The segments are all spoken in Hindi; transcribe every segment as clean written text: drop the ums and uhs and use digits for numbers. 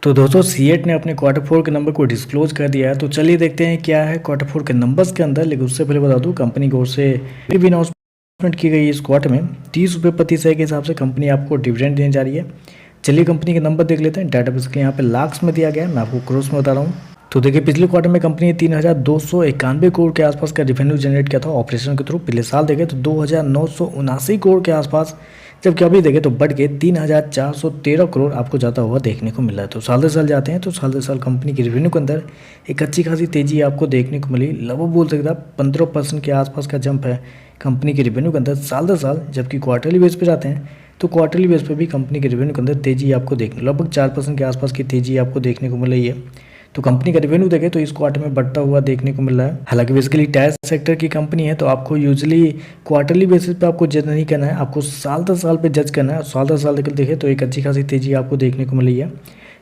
तो दोस्तों सीएट ने अपने क्वार्टर फोर के नंबर को डिस्क्लोज कर दिया है। तो चलिए देखते हैं क्या है क्वार्टर फोर के नंबर्स के अंदर। लेकिन उससे पहले बता दूं, कंपनी की ओर से भी अनाउंसमेंट की गई इस क्वार्टर में 30 रुपये प्रति शेयर के हिसाब से कंपनी आपको डिविडेंड देने जा रही है। चलिए कंपनी के नंबर देख लेते हैं। डाटा बेसिकली यहाँ पे लाख्स में दिया गया है, मैं आपको क्रोर्स में बता रहा हूँ। तो देखिए पिछले क्वार्टर में कंपनी ने 3,291 करोड़ के आसपास का रेवेन्यू जनरेट किया था ऑपरेशन के थ्रू। पिछले साल देखें तो 2,979 करोड़ के आसपास, जबकि अभी देखें तो बढ़ के 3,413 करोड़ आपको जाता हुआ देखने को मिल रहा है। तो साल दर साल जाते हैं तो साल दर साल कंपनी की रेवेन्यू के अंदर एक अच्छी खासी तेजी आपको देखने को मिली। लगभग बोल सकता है 15% के आसपास का जंप है कंपनी की रेवेन्यू के अंदर साल दर साल। जबकि क्वार्टरली बेस पे जाते हैं तो क्वार्टरली बेस पे भी कंपनी के रेवेन्यू के अंदर तेजी आपको देखने लगभग 4% के आसपास की तेजी आपको देखने को मिल रही है। तो कंपनी का रेवेन्यू देखें तो इस क्वार्टर में बढ़ता हुआ देखने को मिल रहा है। हालांकि बेसिकली टायर सेक्टर की कंपनी है तो आपको यूजुअली क्वार्टरली बेसिस पे आपको जज नहीं करना है, आपको साल दर साल पे जज करना है। साल दर साल देखें तो एक अच्छी खासी तेजी आपको देखने को मिल रही है।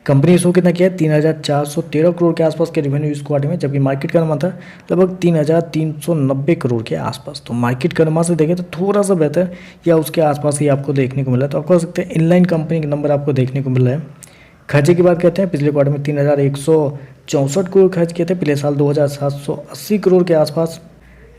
कंपनी शो कितना किया है 3,413 करोड़ के आसपास के रेवेन्यू इस क्वार्टर में, जबकि मार्केट का अनुमान था लगभग 3,390 करोड़ के आसपास। तो मार्केट का अनुमान से देखें तो थोड़ा सा बेहतर या उसके आसपास ही आपको देखने को मिला है। तो आप कह सकते हैं इनलाइन कंपनी के नंबर आपको देखने को मिल रहा है। खर्चे की बात करते हैं, पिछले क्वार्टर में 3,164 करोड़ खर्च किए थे, पिछले साल 2,780 करोड़ के आसपास।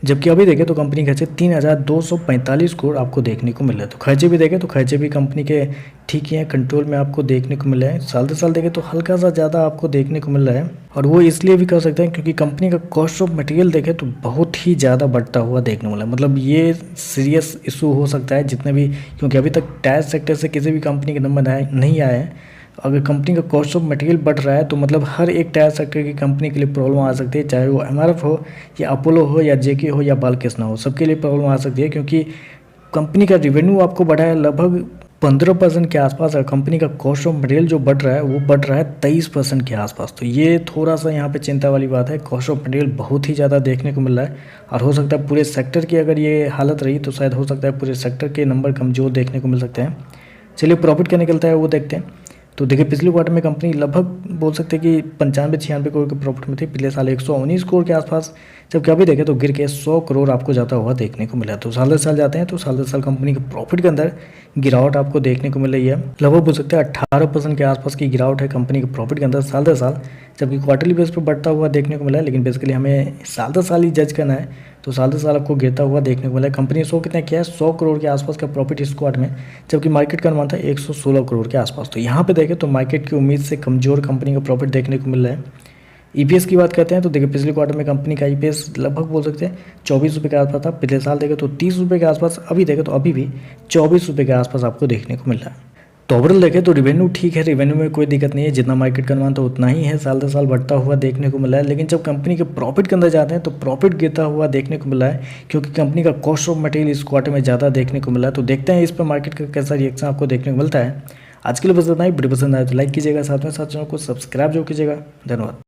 जबकि अभी देखें तो कंपनी खर्चे 3,245 करोड़ आपको देखने को मिल रहा है। तो खर्चे भी देखें तो खर्चे भी कंपनी के ठीक ही हैं, कंट्रोल में आपको देखने को मिल रहा है। साल दर साल देखें तो हल्का सा ज़्यादा आपको देखने को मिल रहा है, और वो इसलिए भी कर सकते हैं क्योंकि कंपनी का कॉस्ट ऑफ मटेरियल देखें तो बहुत ही ज़्यादा बढ़ता हुआ देखने को मिला है। मतलब ये सीरियस इशू हो सकता है जितने भी, क्योंकि अभी तक टायर सेक्टर से किसी भी कंपनी के नंबर नहीं आए हैं। अगर कंपनी का कॉस्ट ऑफ मटेरियल बढ़ रहा है तो मतलब हर एक टायर सेक्टर की कंपनी के लिए प्रॉब्लम आ सकती है, चाहे वो एमआरएफ हो या अपोलो हो या जेके हो या बालकृष्ण हो, सबके लिए प्रॉब्लम आ सकती है। क्योंकि कंपनी का रेवेन्यू आपको बढ़ा है लगभग 15% के आसपास, और कंपनी का कॉस्ट ऑफ मटेरियल जो बढ़ रहा है वो बढ़ रहा है 23% के आसपास। तो ये थोड़ा सा यहाँ पे चिंता वाली बात है। कॉस्ट ऑफ मटेरियल बहुत ही ज़्यादा देखने को मिल रहा है, और हो सकता है पूरे सेक्टर की अगर ये हालत रही तो शायद हो सकता है पूरे सेक्टर के नंबर कमज़ोर देखने को मिल सकते हैं। चलिए प्रॉफिट क्या निकलता है वो देखते हैं। तो देखिए पिछले क्वार्टर में कंपनी लगभग बोल सकते हैं कि 95-96 करोड़ के प्रॉफिट में थी, पिछले साल 119 करोड़ के आसपास। जबकि अभी देखें तो गिर के 100 करोड़ आपको जाता हुआ देखने को मिला। तो साल दर साल जाते हैं तो साल दर साल कंपनी के प्रॉफिट के अंदर गिरावट आपको देखने को मिल रही है। लगभग बोल सकते हैं 18% के आसपास की गिरावट है कंपनी के प्रॉफिट के अंदर साल दर साल, जबकि क्वार्टरली बेस पर बढ़ता हुआ देखने को मिला है। लेकिन बेसिकली हमें साल दर साल ही जज करना है, तो साल दर साल आपको गिरता हुआ देखने को मिला है। कंपनी शो कितना किया है 100 करोड़ के आसपास का प्रॉफिट इस क्वार्टर में, जबकि मार्केट का अनुमान था 116 करोड़ के आसपास। तो यहाँ पे देखें तो मार्केट की उम्मीद से कमजोर कंपनी का प्रॉफिट देखने को मिल रहा है। ईपीएस की बात करते हैं तो देखिए पिछले क्वार्टर में कंपनी का ईपीएस लगभग बोल सकते हैं 24 रुपये के आसपास था, पिछले साल देखें तो 30 रुपये के आसपास, अभी देखें तो अभी भी 24 रुपये के आसपास आपको देखने को मिल रहा है। तो ओवरऑल देखें तो रेवेन्यू ठीक है, रेवेन्यू में कोई दिक्कत नहीं है, जितना मार्केट का अनुमान था उतना ही है, साल दर साल बढ़ता हुआ देखने को मिला है। लेकिन जब कंपनी के प्रॉफिट के अंदर जाते हैं तो प्रॉफिट गिरता हुआ देखने को मिला है, क्योंकि कंपनी का कॉस्ट ऑफ मटेरियल इस क्वार्टर में ज़्यादा देखने को मिला है। तो देखते हैं इस पर मार्केट का कैसा रिएक्शन आपको देखने को मिलता है। आज के लिए बस इतना ही। वीडियो पसंद आए तो लाइक कीजिएगा, साथ में साथ चैनल को सब्सक्राइब जरूर कीजिएगा। धन्यवाद।